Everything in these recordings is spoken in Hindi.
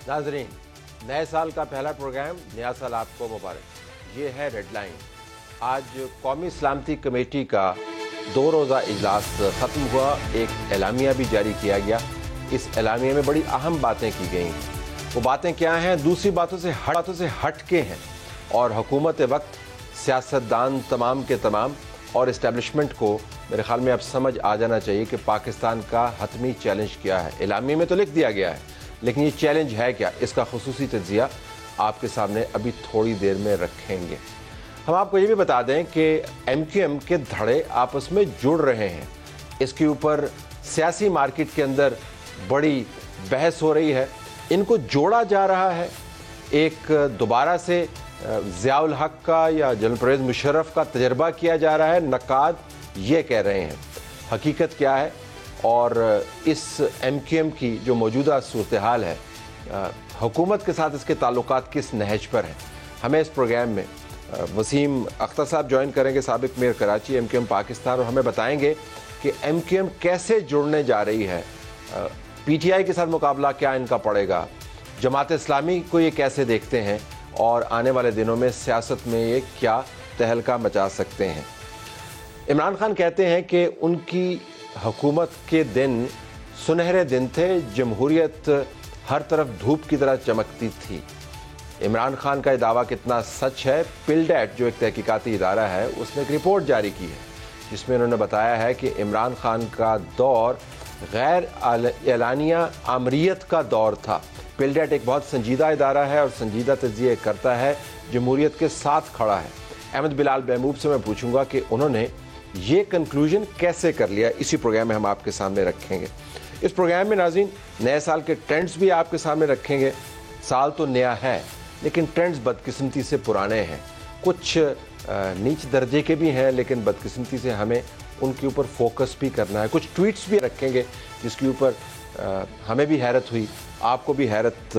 नाजरीन, नए साल का पहला प्रोग्राम, नया साल आपको मुबारक। ये है रेडलाइन। आज कौमी सलामती कमेटी का 2 रोज़ा इजलास ख़त्म हुआ। एक एलामिया भी जारी किया गया। इस एलामिया में बड़ी अहम बातें की गई। वो बातें क्या हैं? दूसरी बातों से हट के हैं। और हुकूमत वक्त, सियासतदान तमाम के तमाम और इस्टेब्लिशमेंट को मेरे ख्याल में अब समझ आ जाना चाहिए कि पाकिस्तान का हतमी चैलेंज क्या है। एलामिया में तो लिख दिया गया है, लेकिन ये चैलेंज है क्या, इसका खुसूसी तज्जिया आपके सामने अभी थोड़ी देर में रखेंगे। हम आपको ये भी बता दें कि MQM के धड़े आपस में जुड़ रहे हैं। इसके ऊपर सियासी मार्केट के अंदर बड़ी बहस हो रही है। इनको जोड़ा जा रहा है। एक दोबारा से ज़ियाउल हक का या जनरल परवेज़ मुशर्रफ का तजर्बा किया जा रहा है। नकाद ये कह रहे हैं। हकीकत क्या है और इस MQM की जो मौजूदा सूरत हाल है, हुकूमत के साथ इसके ताल्लुकात किस नहज पर हैं, हमें इस प्रोग्राम में वसीम अख्तर साहब ज्वाइन करेंगे, साबिक मेयर कराची MQM पाकिस्तान, और हमें बताएंगे कि MQM कैसे जुड़ने जा रही है। PTI के साथ मुकाबला क्या इनका पड़ेगा, जमात इस्लामी को ये कैसे देखते हैं और आने वाले दिनों में सियासत में ये क्या तहलका मचा सकते हैं। इमरान खान कहते हैं कि उनकी हुकूमत के दिन सुनहरे दिन थे, जमहूरियत हर तरफ धूप की तरह चमकती थी। इमरान खान का ये दावा कितना सच है? पिलडेट जो एक तहकीकाती इदारा है, उसने एक रिपोर्ट जारी की है जिसमें उन्होंने बताया है कि इमरान खान का दौर गैर एलानिया आमरीत का दौर था। पिलडेट एक बहुत संजीदा इदारा है और संजीदा तज्जिए करता है, जमहूरियत के साथ खड़ा है। अहमद बिलाल महबूब से मैं पूछूंगा कि उन्होंने ये कंक्लूजन कैसे कर लिया। इसी प्रोग्राम में हम आपके सामने रखेंगे। इस प्रोग्राम में नाज़रीन नए साल के ट्रेंड्स भी आपके सामने रखेंगे। साल तो नया है, लेकिन ट्रेंड्स बदकिस्मती से पुराने हैं। कुछ नीच दर्जे के भी हैं, लेकिन बदकिस्मती से हमें उनके ऊपर फोकस भी करना है। कुछ ट्वीट्स भी रखेंगे जिसके ऊपर हमें भी हैरत हुई, आपको भी हैरत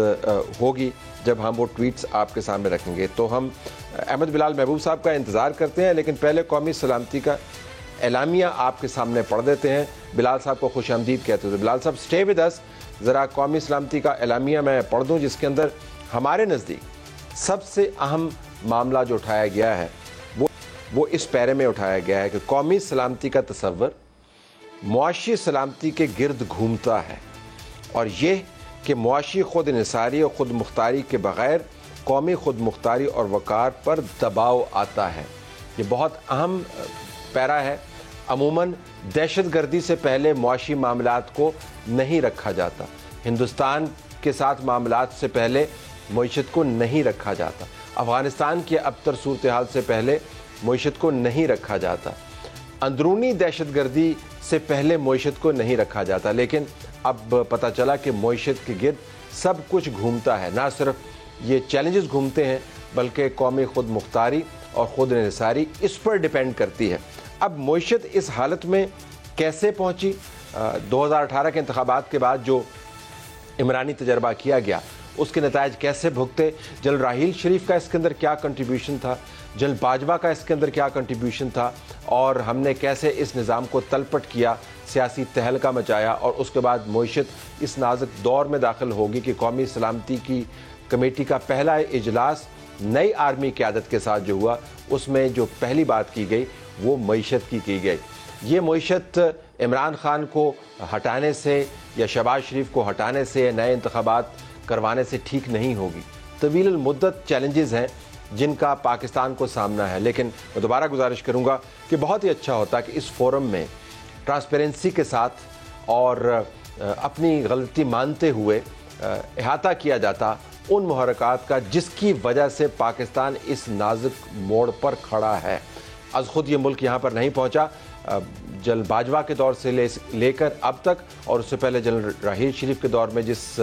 होगी जब हम वो ट्वीट्स आपके सामने रखेंगे। तो हम अहमद बिलाल महबूब साहब का इंतज़ार करते हैं, लेकिन पहले कौमी सलामती का एलामिया आपके सामने पढ़ देते हैं। बिलाल साहब को खुशामदीद कहते हैं। बिलाल साहब स्टे विद अस। ज़रा कौमी सलामती का एलामिया मैं पढ़ दूँ, जिसके अंदर हमारे नज़दीक सबसे अहम मामला जो उठाया गया है वो इस पैरे में उठाया गया है कि कौमी सलामती का तसव्वुर मुआशी सलामती के गिर्द घूमता है, और ये कि मुआशी खुद निसारी और ख़ुद मुख्तारी के बग़ैर कौमी खुद मुख्तारी और वक़ार पर दबाव आता है। ये बहुत अहम पैरा है। अमूमन दहशत गर्दी से पहले मुआशी मामलात को नहीं रखा जाता। हिंदुस्तान के साथ मामलात से पहले मईशत को नहीं रखा जाता। अफ़गानिस्तान की अबतर सूरत हाल से पहले मईशत को नहीं रखा जाता। अंदरूनी दहशत गर्दी से पहले मईशत को नहीं रखा जाता। लेकिन अब पता चला कि मईशत के गिर्द सब कुछ घूमता है। ना सिर्फ ये चैलेंजेस घूमते हैं, बल्कि कौमी खुद मुख्तारी और ख़ुद निसारी इस पर डिपेंड करती है। अब मईशत इस हालत में कैसे पहुँची? 2018 के इंतखाबात के बाद जो इमरानी तजर्बा किया गया, उसके नतायज कैसे भुगते? जनरल राहील शरीफ का इसके अंदर क्या कंट्रीब्यूशन था? जनरल बाजवा का इसके अंदर क्या कंट्रीब्यूशन था? और हमने कैसे इस निज़ाम को तलपट किया, सियासी तहलका मचाया, और उसके बाद मईशत इस नाजुक दौर में दाखिल होगी कि कौमी सलामती की कमेटी का पहला इजलास नई आर्मी क़यादत के साथ जो हुआ, उसमें जो पहली बात की गई वो मईशत की गई। ये मईशत इमरान खान को हटाने से या शहबाज शरीफ को हटाने से या नए इंतखाबात करवाने से ठीक नहीं होगी। तवील मुद्दत चैलेंजेस हैं जिनका पाकिस्तान को सामना है। लेकिन मैं दोबारा गुजारिश करूंगा कि बहुत ही अच्छा होता कि इस फोरम में ट्रांसपेरेंसी के साथ और अपनी गलती मानते हुए अहाता किया जाता उन मुहरकात का जिसकी वजह से पाकिस्तान इस नाजुक मोड़ पर खड़ा है। आज ख़ुद ये मुल्क यहाँ पर नहीं पहुँचा। जनरल बाजवा के दौर से लेकर अब तक, और उससे पहले जनरल राहील शरीफ के दौर में जिस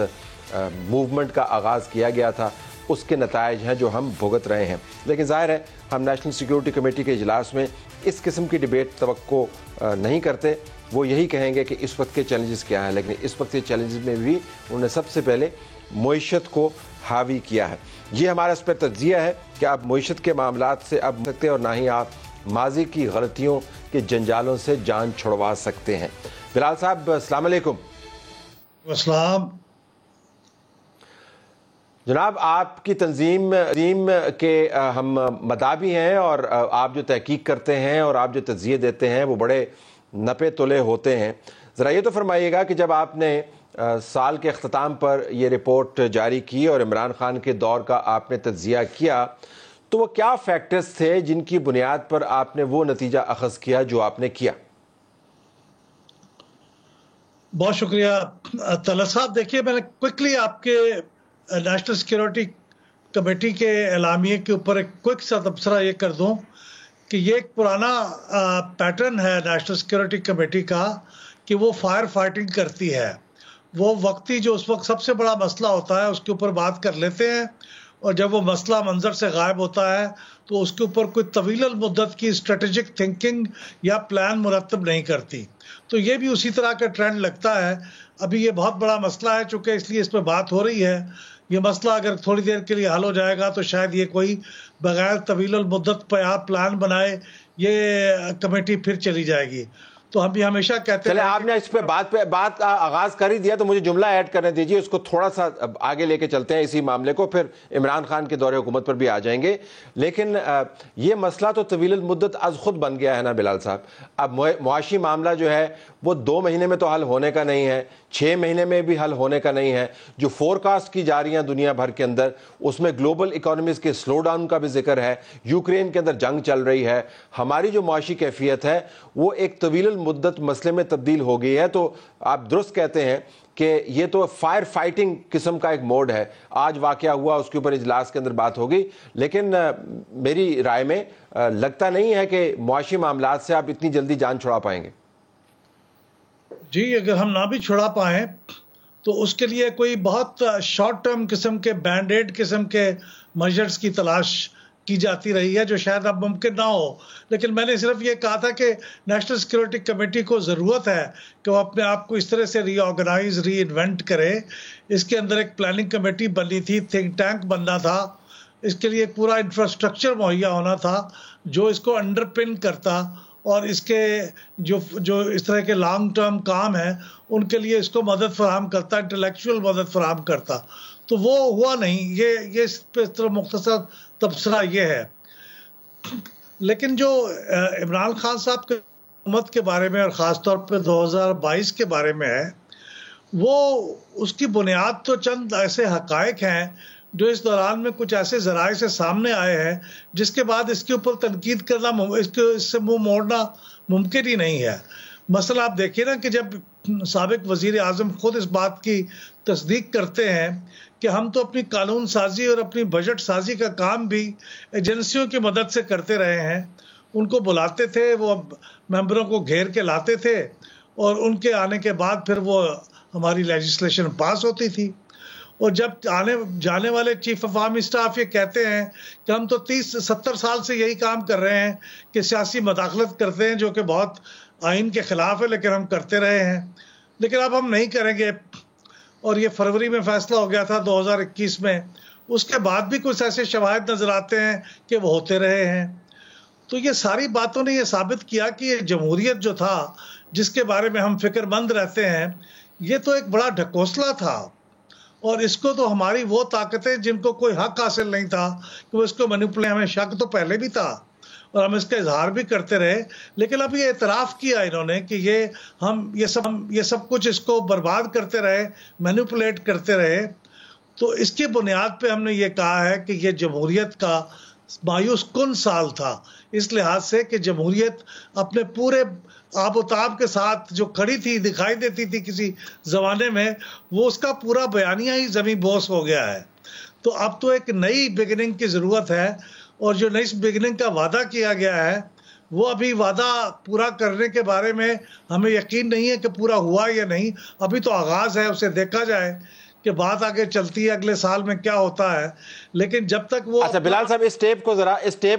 मूवमेंट का आगाज़ किया गया था, उसके नतायज हैं जो हम भुगत रहे हैं। लेकिन ज़ाहिर है हम नेशनल सिक्योरिटी कमेटी के इजलास में इस किस्म की डिबेट तवक्को नहीं करते। वो यही कहेंगे कि इस वक्त के चैलेंजेस क्या हैं, लेकिन इस वक्त के चैलेंजेस में भी उन्होंने सबसे पहले मईशत को हावी किया है। ये हमारा इस पर तज्जिया है कि आप मईशत के मामलात से अब सकते और ना ही आप माजी की गलतियों के जंजालों से जान छुड़वा सकते हैं। बिलाल साहब अस्सलाम वालेकुम। अस्सलाम। जनाब, आपकी तंजीम के हम मदा भी हैं और आप जो तहकीक करते हैं और आप जो तज्ज़िये देते हैं वो बड़े नपे तुले होते हैं। ज़रा ये तो फरमाइएगा कि जब आपने साल के अख्ताम पर ये रिपोर्ट जारी की और इमरान खान के दौर का आपने तज्ज़िया किया, तो वो क्या फैक्टर्स थे जिनकी बुनियाद पर आपने वो नतीजा अखज़ किया जो आपने किया? बहुत शुक्रिया तलत साहब। देखिए, मैंने क्विकली आपके नेशनल सिक्योरिटी कमेटी के एलामिये के ऊपर एक क्विक सा तबसरा ये कर दूं कि ये एक पुराना पैटर्न है नेशनल सिक्योरिटी कमेटी का कि वो फायर फाइटिंग करती है। वो वक्ती जो उस वक्त सबसे बड़ा मसला होता है उसके ऊपर बात कर लेते हैं, और जब वो मसला मंजर से गायब होता है तो उसके ऊपर कोई तवील मुद्दत की स्ट्रेटेजिक थिंकिंग या प्लान मुरतब नहीं करती। तो ये भी उसी तरह का ट्रेंड लगता है। अभी ये बहुत बड़ा मसला है, चूँकि इसलिए इस पर बात हो रही है। ये मसला अगर थोड़ी देर के लिए हल हो जाएगा तो शायद ये कोई बगैर तवील मुद्दत पर आप प्लान बनाए ये कमेटी फिर चली जाएगी। तो हम भी हमेशा कहते हैं। चले, आपने इस पे बात आगाज कर ही दिया तो मुझे जुमला ऐड करने दीजिए, उसको थोड़ा सा आगे लेके चलते हैं इसी मामले को, फिर इमरान खान के दौरे हुकूमत पर भी आ जाएंगे। लेकिन ये मसला तो तवील मुद्दत आज खुद बन गया है ना बिलाल साहब। अब मुआशी मामला जो है वो 2 महीने में तो हल होने का नहीं है, 6 महीने में भी हल होने का नहीं है। जो फोरकास्ट की जा रही हैं दुनिया भर के अंदर, उसमें ग्लोबल इकोनॉमीज के स्लो डाउन का भी जिक्र है, यूक्रेन के अंदर जंग चल रही है, हमारी जो मुआशी कैफियत है वो एक तवील मुद्दत मसले में तब्दील हो गई है। तो आप दुरुस्त कहते हैं कि ये तो फायर फाइटिंग किस्म का एक मोड है। आज वाकया हुआ, उसके ऊपर इजलास के अंदर बात होगी, लेकिन मेरी राय में लगता नहीं है कि मुआशी मामलात से आप इतनी जल्दी जान छुड़ा पाएंगे। जी, अगर हम ना भी छुड़ा पाएँ तो उसके लिए कोई बहुत शॉर्ट टर्म किस्म के बैंड एड किस्म के मेजर्स की तलाश की जाती रही है, जो शायद अब मुमकिन ना हो। लेकिन मैंने सिर्फ ये कहा था कि नेशनल सिक्योरिटी कमेटी को ज़रूरत है कि वो अपने आप को इस तरह से रीऑर्गेनाइज रीइन्वेंट करे। इसके अंदर एक प्लानिंग कमेटी बननी थी, थिंक टैंक बनना था, इसके लिए पूरा इंफ्रास्ट्रक्चर मुहैया होना था जो इसको अंडरपिन करता, और इसके जो इस तरह के लॉन्ग टर्म काम है उनके लिए इसको मदद फराहम करता, इंटेलेक्चुअल मदद फराहम करता। तो वो हुआ नहीं। ये इस पे तरह मुख्तसर तबसरा ये है। लेकिन जो इमरान खान साहब के हुकूमत के बारे में और ख़ास तौर पे 2022 के बारे में है, वो उसकी बुनियाद तो चंद ऐसे हकायक हैं जो इस दौरान में कुछ ऐसे ज़राए से सामने आए हैं जिसके बाद इसके ऊपर तनकीद करना, इससे मुंह मोड़ना मुमकिन ही नहीं है। मसला आप देखिए ना कि जब साबिक वज़ीर आज़म खुद इस बात की तस्दीक करते हैं कि हम तो अपनी कानून साजी और अपनी बजट साजी का काम भी एजेंसियों की मदद से करते रहे हैं। उनको बुलाते थे, वो मेंबरों को घेर के लाते थे, और उनके आने के बाद फिर वो हमारी लेजिस्लेशन पास होती थी। और जब आने जाने वाले चीफ ऑफ आर्मी स्टाफ ये कहते हैं कि हम तो 30-70 साल से यही काम कर रहे हैं कि सियासी मदाखलत करते हैं, जो कि बहुत आइन के ख़िलाफ़ है, लेकिन हम करते रहे हैं, लेकिन अब हम नहीं करेंगे। और ये फरवरी में फ़ैसला हो गया था 2021 में। उसके बाद भी कुछ ऐसे शवाहिद नज़र आते हैं कि वो होते रहे हैं। तो ये सारी बातों ने ये साबित किया कि ये जमहूरियत जो था, जिसके बारे में हम फ़िक्रमंद रहते हैं, ये तो एक बड़ा ढकोसला था। और इसको तो हमारी वो ताकतें जिनको कोई हक हासिल नहीं था कि वो इसको मैनिपुलेट, हमें शक तो पहले भी था और हम इसका इजहार भी करते रहे, लेकिन अब ये इतराफ़ किया इन्होंने कि ये सब कुछ इसको बर्बाद करते रहे, मैनिपुलेट करते रहे। तो इसकी बुनियाद पे हमने ये कहा है कि ये जमहूरियत का मायूस कुन साल था, इस लिहाज से कि जमहूरियत अपने पूरे आबोताब के साथ जो खड़ी थी, दिखाई देती थी किसी ज़माने में, वो उसका पूरा बयानिया ही ज़मीं बोस हो गया है। तो अब तो एक नई बिगिनिंग की ज़रूरत है, और जो नई बिगिनिंग का वादा किया गया है वो अभी वादा पूरा करने के बारे में हमें यकीन नहीं है कि पूरा हुआ या नहीं। अभी तो आगाज़ है, उसे देखा जाए कि बात आगे चलती है अगले साल में क्या होता है। लेकिन जब तक वो अच्छा बिलाल साहब, इस टेप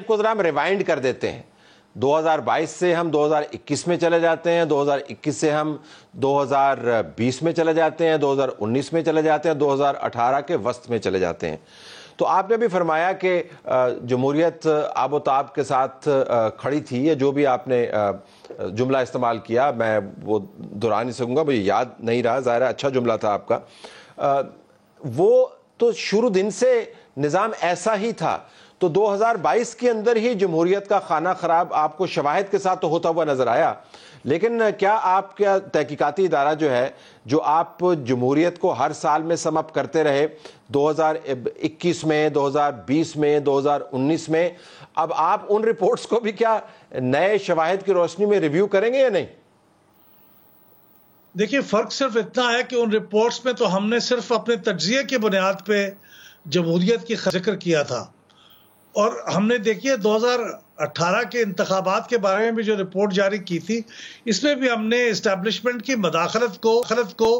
को जरा हम रिवाइंड कर देते हैं। 2022 से हम 2021 में चले जाते हैं, 2021 से हम 2020 में चले जाते हैं, 2019 में चले जाते हैं, 2018 के वस्त में चले जाते हैं। तो आपने भी फरमाया कि जमहूरियत आबोताब के साथ खड़ी थी, या जो भी आपने जुमला इस्तेमाल किया, मैं वो दोहरा नहीं सकूँगा, मुझे याद नहीं रहा, ज़ाहिर है अच्छा जुमला था आपका। वो तो शुरू दिन से निज़ाम ऐसा ही था। तो 2022 के अंदर ही जमहूरियत का खाना खराब आपको शवाहिद के साथ तो होता हुआ नजर आया, लेकिन क्या आपका तहकीकाती इदारा जो है, जो आप जमहूरियत को हर साल में सम अप करते रहे, 2021 में, 2020 में, 2019 में, अब आप उन रिपोर्ट्स को भी क्या नए शवाहिद की रोशनी में रिव्यू करेंगे या नहीं? देखिए, फर्क सिर्फ इतना है कि उन रिपोर्ट्स में तो हमने सिर्फ अपने तज्जिए की बुनियाद पे जमहूरियत की जिक्र किया था, और हमने देखिए 2018 के इंतखाबात के बारे में भी जो रिपोर्ट जारी की थी, इसमें भी हमने इस्टेब्लिशमेंट की मदाखलत को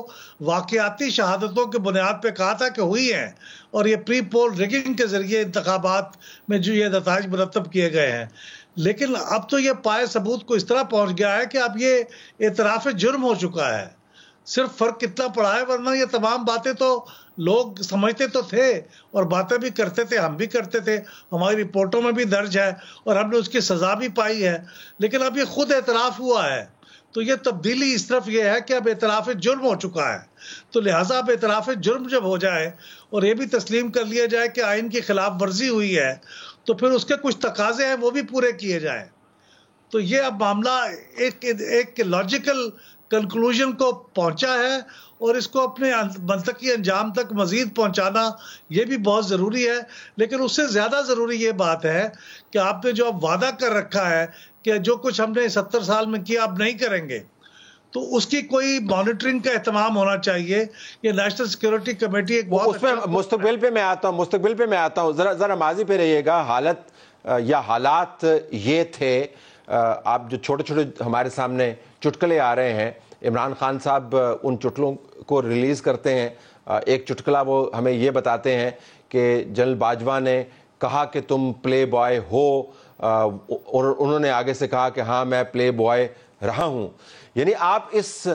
वाकयाती शहादतों की बुनियाद पे कहा था कि हुई है, और ये प्री पोल रिगिंग के जरिए इंतखाबात में जो ये नताइज मुरतब किए गए हैं। लेकिन अब तो ये पाए सबूत को इस तरह पहुंच गया है कि अब ये एतराफ़ जुर्म हो चुका है। सिर्फ फर्क कितना पड़ा है, वरना ये तमाम बातें तो लोग समझते तो थे और बातें भी करते थे, हम भी करते थे, हमारी रिपोर्टों में भी दर्ज है और हमने उसकी सजा भी पाई है। लेकिन अब ये खुद एतराफ़ हुआ है, तो ये तब्दीली इस तरफ ये है कि अब एतराफ़ जुर्म हो चुका है। तो लिहाजा अब एतराफ़ जुर्म जब हो जाए और ये भी तस्लीम कर लिया जाए कि आइन की खिलाफ वर्जी हुई है, तो फिर उसके कुछ तकाजे हैं वो भी पूरे किए जाएं। तो ये अब मामला एक लॉजिकल कंक्लूजन को पहुंचा है, और इसको अपने मंतकी अंजाम तक मजीद पहुंचाना ये भी बहुत ज़रूरी है। लेकिन उससे ज़्यादा ज़रूरी ये बात है कि आपने जो अब वादा कर रखा है कि जो कुछ हमने 70 साल में किया अब नहीं करेंगे, तो उसकी कोई मॉनिटरिंग का एहतमाम होना चाहिए। ये नेशनल सिक्योरिटी कमेटी एक बहुत उसमें मुस्तकबिल पे मैं आता हूँ, जरा माजी पे रहिएगा। हालत या हालात ये थे, आप जो छोटे छोटे हमारे सामने चुटकुले आ रहे हैं, इमरान खान साहब उन चुटकुलों को रिलीज़ करते हैं। एक चुटकुला वो हमें ये बताते हैं कि जनरल बाजवा ने कहा कि तुम प्ले बॉय हो, और उन्होंने आगे से कहा कि हाँ मैं प्ले बॉय रहा हूँ। यानी आप इस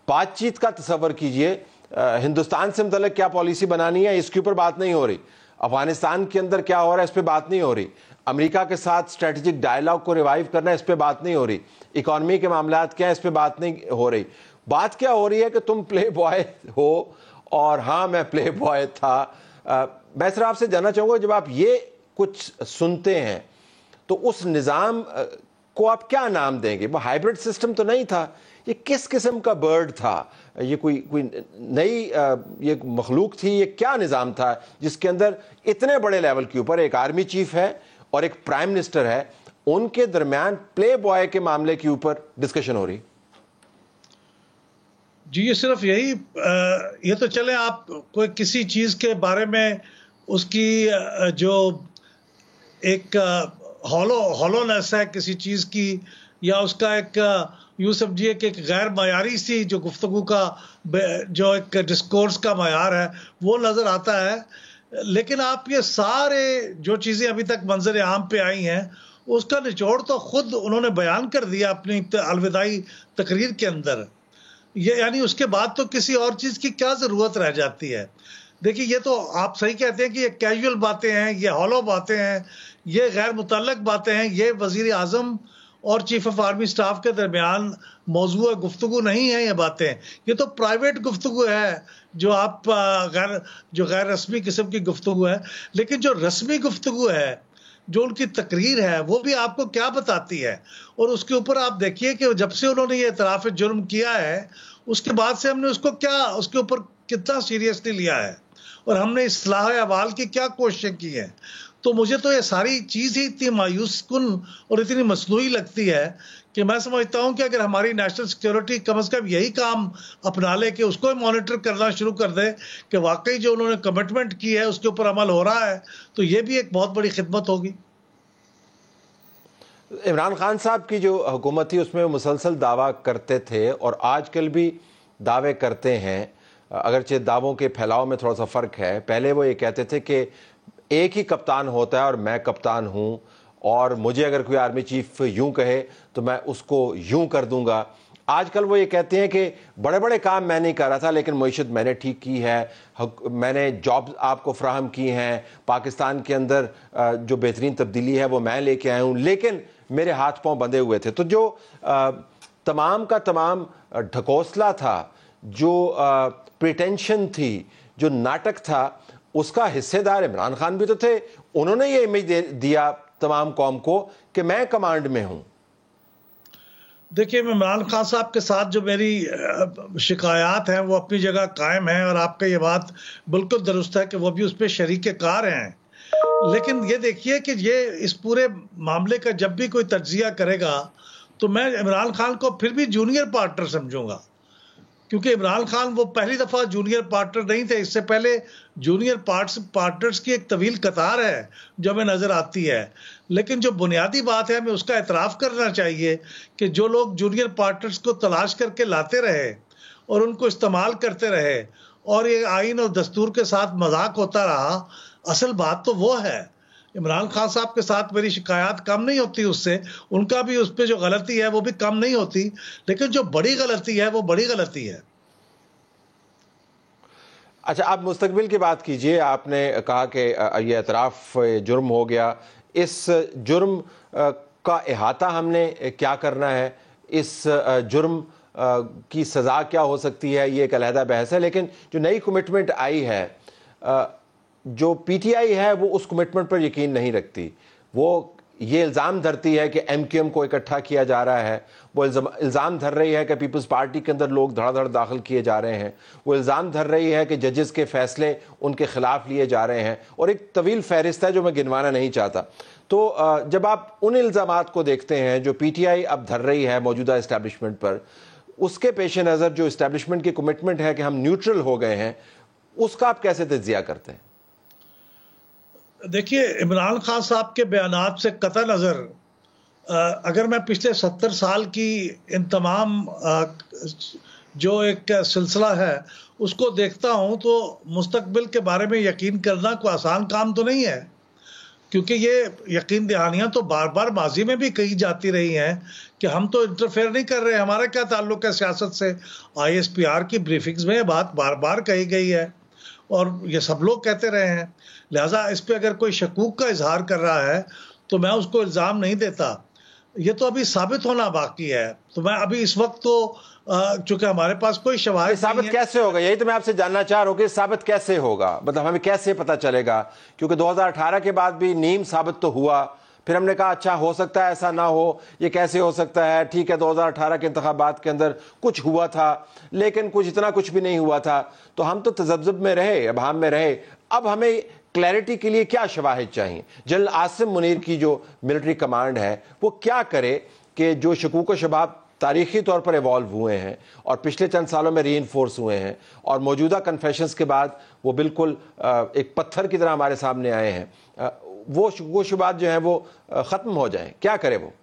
बातचीत का तसव्वुर कीजिए, हिंदुस्तान से मतलब क्या पॉलिसी बनानी है इसके ऊपर बात नहीं हो रही, अफगानिस्तान के अंदर क्या हो रहा है इस पर बात नहीं हो रही, अमेरिका के साथ स्ट्रेटेजिक डायलॉग को रिवाइव करना है इस पर बात नहीं हो रही, इकॉनमी के मामलात क्या है इस पर बात नहीं हो रही। बात क्या हो रही है कि तुम प्ले बॉय हो और हाँ मैं प्ले बॉय था। मैं सिर्फ आपसे जानना चाहूँगा, जब आप ये कुछ सुनते हैं तो उस निज़ाम को आप क्या नाम देंगे? वो हाइब्रिड सिस्टम तो नहीं था, ये किस किस्म का बर्ड था? ये कोई नई ये मखलूक थी? ये क्या निज़ाम था जिसके अंदर इतने बड़े लेवल के ऊपर एक आर्मी चीफ है और एक प्राइम मिनिस्टर है, उनके दरमियान प्ले बॉय के मामले के ऊपर डिस्कशन हो रही? जी, ये सिर्फ यही ये तो चले आप कोई किसी चीज़ के बारे में उसकी जो एक हॉलोनेस है किसी चीज़ की, या उसका एक यूँ समझिए कि एक गैर मायारी सी जो गुफ्तगू का जो एक डिस्कोर्स का मायार है वो नज़र आता है। लेकिन आप ये सारे जो चीज़ें अभी तक मंजर आम पे आई हैं उसका निचोड़ तो खुद उन्होंने बयान कर दिया अपनी अलविदाई तकरीर के अंदर। ये यानी उसके बाद तो किसी और चीज़ की क्या ज़रूरत रह जाती है? देखिए, ये तो आप सही कहते हैं कि ये कैजुअल बातें हैं, ये हॉलो बातें हैं, ये गैर मुतल्लक बातें हैं, ये वज़ीर आज़म और चीफ ऑफ आर्मी स्टाफ के दरमियान मौजूद गुफ्तगू नहीं है। ये बातें, ये तो प्राइवेट गुफ्तगू है जो आप गैर रस्मी किस्म की गुफ्तगू है। लेकिन जो रस्मी गुफ्तगू है, जो उनकी तकरीर है, वो भी आपको क्या बताती है? और उसके ऊपर आप देखिए कि जब से उन्होंने ये इतराफ़ जुर्म किया है उसके बाद से हमने उसके ऊपर कितना सीरियसली लिया है और हमने इस्लाह अहवाल की क्या कोशिशें की हैं। तो मुझे तो ये सारी चीज़ ही इतनी मायूस कुन और इतनी मसनूई लगती है कि मैं समझता हूँ कि अगर हमारी नेशनल सिक्योरिटी कम से कम यही काम अपना ले कि उसको मॉनिटर करना शुरू कर दे कि वाकई जो उन्होंने कमिटमेंट की है उसके ऊपर अमल हो रहा है, तो ये भी एक बहुत बड़ी खिदमत होगी। इमरान खान साहब की जो हुकूमत थी उसमें वो मुसलसल दावा करते थे और आजकल भी दावे करते हैं, अगरचे दावों के फैलाव में थोड़ा सा फ़र्क है। पहले वो ये कहते थे कि एक ही कप्तान होता है और मैं कप्तान हूँ, और मुझे अगर कोई आर्मी चीफ यूं कहे तो मैं उसको यूं कर दूंगा। आजकल वो ये कहते हैं कि बड़े बड़े काम मैं नहीं कर रहा था लेकिन मईशत मैंने ठीक की है, मैंने जॉब्स आपको फ्राहम की हैं, पाकिस्तान के अंदर जो बेहतरीन तब्दीली है वो मैं लेके आया हूँ, लेकिन मेरे हाथ पांव बंधे हुए थे। तो जो तमाम का तमाम ढकोसला था, जो प्रिटेंशन थी, जो नाटक था, उसका हिस्सेदार इमरान खान भी तो थे। उन्होंने ये इमेज दिया तमाम कौम को कि मैं कमांड में हूं। देखिए, इमरान खान साहब के साथ जो मेरी शिकायत हैं वो अपनी जगह कायम है, और आपका ये बात बिल्कुल दुरुस्त है कि वो भी उस पर शरीक कार हैं। लेकिन ये देखिए कि ये इस पूरे मामले का जब भी कोई तज्जिया करेगा तो मैं इमरान खान को फिर भी जूनियर पार्टनर समझूंगा, क्योंकि इमरान खान वो पहली दफा जूनियर पार्टनर नहीं थे। इससे पहले जूनियर पार्टनर्स की एक तवील कतार है जो हमें नजर आती है। लेकिन जो बुनियादी बात है, हमें उसका एतराफ़ करना चाहिए कि जो लोग जूनियर पार्टनर्स को तलाश करके लाते रहे और उनको इस्तेमाल करते रहे और ये आइन और दस्तूर के साथ मजाक होता रहा, असल बात तो वो है। इमरान खान साहब के साथ मेरी शिकायत कम नहीं होती उससे, उनका भी उस पर जो गलती है वो भी कम नहीं होती, लेकिन जो बड़ी गलती है वो बड़ी गलती है। अच्छा, आप मुस्तकबिल की बात कीजिए। आपने कहा कि ये एतराफ़ जुर्म हो गया, इस जुर्म का अहाता हमने क्या करना है, इस जुर्म की सज़ा क्या हो सकती है, ये एक अलहदा बहस है। लेकिन जो नई कमिटमेंट आई है, जो पीटीआई है वो उस कमिटमेंट पर यकीन नहीं रखती। वो ये इल्ज़ाम धरती है कि एमक्यूएम को इकट्ठा किया जा रहा है। वो इल्ज़ाम धर रही है कि पीपल्स पार्टी के अंदर लोग धड़ाधड़ दाखिल किए जा रहे हैं। वो इल्ज़ाम धर रही है कि जजेस के फैसले उनके खिलाफ लिए जा रहे हैं, और एक तवील फहरिस्त है जो मैं गिनवाना नहीं चाहता। तो जब आप उन इल्ज़ामात को देखते हैं जो पीटीआई अब धर रही है मौजूदा इस्टेब्लिशमेंट पर, उसके पेश नज़र जो इस्टेब्लिशमेंट की कमिटमेंट है कि हम न्यूट्रल हो गए हैं, उसका आप कैसे तज्जिया करते हैं? देखिए, इमरान खान साहब के बयानात से कतई नज़र अगर मैं पिछले 70 साल की इन तमाम जो एक सिलसिला है उसको देखता हूं, तो मुस्तकबिल के बारे में यकीन करना कोई आसान काम तो नहीं है, क्योंकि ये यकीन दहानियां तो बार बार माजी में भी कही जाती रही हैं कि हम तो इंटरफेयर नहीं कर रहे, हमारा क्या ताल्लुक है सियासत से। ISPR की ब्रीफिंग्स में बात बार बार कही गई है और ये सब लोग कहते रहे हैं। लिहाजा इस पे अगर कोई शकूक का इजहार कर रहा है तो मैं उसको इल्ज़ाम नहीं देता। ये तो अभी साबित होना बाकी है। तो मैं अभी इस वक्त तो चूंकि हमारे पास कोई शवाहिद साबित कैसे होगा, यही तो मैं आपसे जानना चाह रहा हूँ कि साबित कैसे होगा, मतलब हमें कैसे पता चलेगा? क्योंकि 2018 के बाद भी नीम साबित तो हुआ, फिर हमने कहा अच्छा हो सकता है ऐसा ना हो, ये कैसे हो सकता है? ठीक है, 2018 के इंतखाबात के अंदर कुछ हुआ था, लेकिन कुछ इतना कुछ भी नहीं हुआ था, तो हम तो तजब्जुब में रहे, अभाम में रहे। अब हमें क्लैरिटी के लिए क्या शवाहिद चाहिए? जनरल आसिम मुनीर की जो मिलिट्री कमांड है वो क्या करे कि जो शकूक व शबाब तारीखी तौर पर इवॉल्व हुए हैं और पिछले चंद सालों में रीइंफोर्स हुए हैं और मौजूदा कन्फेशंस के बाद वो बिल्कुल एक पत्थर की तरह हमारे सामने आए हैं, वो शुबात जो हैं वो ख़त्म हो जाएं, क्या करे वो?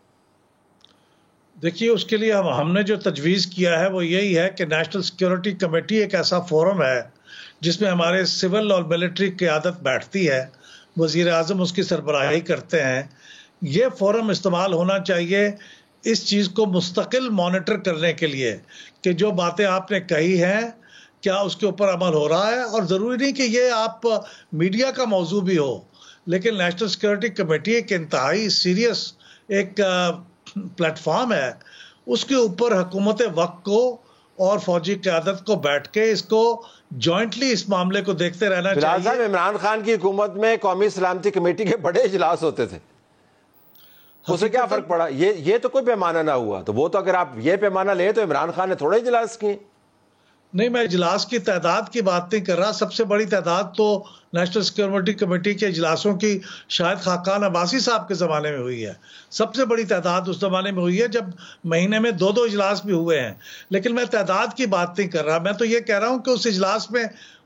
देखिए, उसके लिए हमने जो तजवीज़ किया है वो यही है कि नेशनल सिक्योरिटी कमेटी एक ऐसा फोरम है जिसमें हमारे सिविल और मिलिट्री क़यादत बैठती है, वज़ीर आज़म उसकी सरबराही करते हैं। ये फोरम इस्तेमाल होना चाहिए इस चीज़ को मुस्तकिल मॉनिटर करने के लिए कि जो बातें आपने कही हैं क्या उसके ऊपर अमल हो रहा है। और ज़रूरी नहीं कि ये आप मीडिया का मौजू भी हो, लेकिन नेशनल सिक्योरिटी कमेटी एक इंतहाई सीरियस एक प्लेटफॉर्म है, उसके ऊपर हुकूमत वक्त को और फौजी क़यादत को बैठ के इसको जॉइंटली इस मामले को देखते रहना चाहिए। इमरान खान की हुकूमत में कौमी सलामती कमेटी के बड़े इजलास होते थे, उससे क्या फर्क पड़ा? ये तो कोई पैमाना ना हुआ, तो वो तो अगर आप ये पैमाना ले तो इमरान खान ने थोड़े इजलास किए। नहीं, मैं इजलास की तादाद की बात नहीं कर रहा। सबसे बड़ी तादाद तो नेशनल सिक्योरिटी कमेटी के इजलासों की शायद खाकान अब्बासी साहब के ज़माने में हुई है। सबसे बड़ी तादाद उस ज़माने में हुई है जब महीने में 2-2 इजलास भी हुए हैं। लेकिन मैं तादाद की बात नहीं कर रहा, मैं तो ये कह रहा हूँ कि उस इजलास में